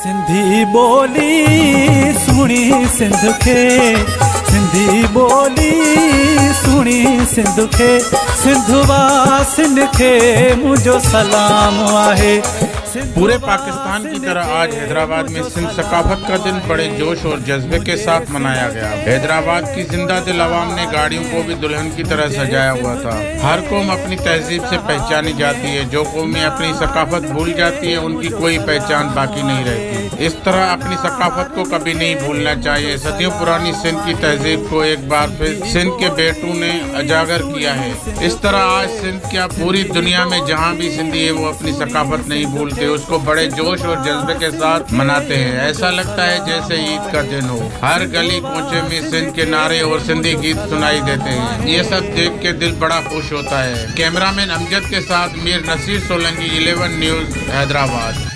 सिंधी बोली सुणी सिंध खे, सिंधी बोली सुणी सिंध खे, सिंध वासिन खे मुझो सलाम आहे। पूरे पाकिस्तान की तरह आज हैदराबाद में सिंध सकाफत का दिन बड़े जोश और जज्बे के साथ मनाया गया। हैदराबाद की जिंदा दिल अवाम ने गाड़ियों को भी दुल्हन की तरह सजाया हुआ था। हर कौम अपनी तहजीब से पहचानी जाती है। जो कौमें अपनी सकाफत भूल जाती है उनकी कोई पहचान बाकी नहीं रहती। इस तरह अपनी सकाफत को कभी नहीं भूलना चाहिए। सदियों पुरानी सिंध की तहजीब को एक बार फिर सिंध के बेटों ने उजागर किया है। इस तरह आज सिंध क्या पूरी दुनिया में जहाँ भी सिंधी है वो अपनी सकाफत नहीं भूलते, उसको बड़े जोश और जज्बे के साथ मनाते हैं। ऐसा लगता है जैसे ईद का दिन हो। हर गली कोचे में सिंध के नारे और सिंधी गीत सुनाई देते हैं। ये सब देख के दिल बड़ा खुश होता है। कैमरामैन अमजद के साथ मीर नसीर सोलंकी, 11 न्यूज़, हैदराबाद।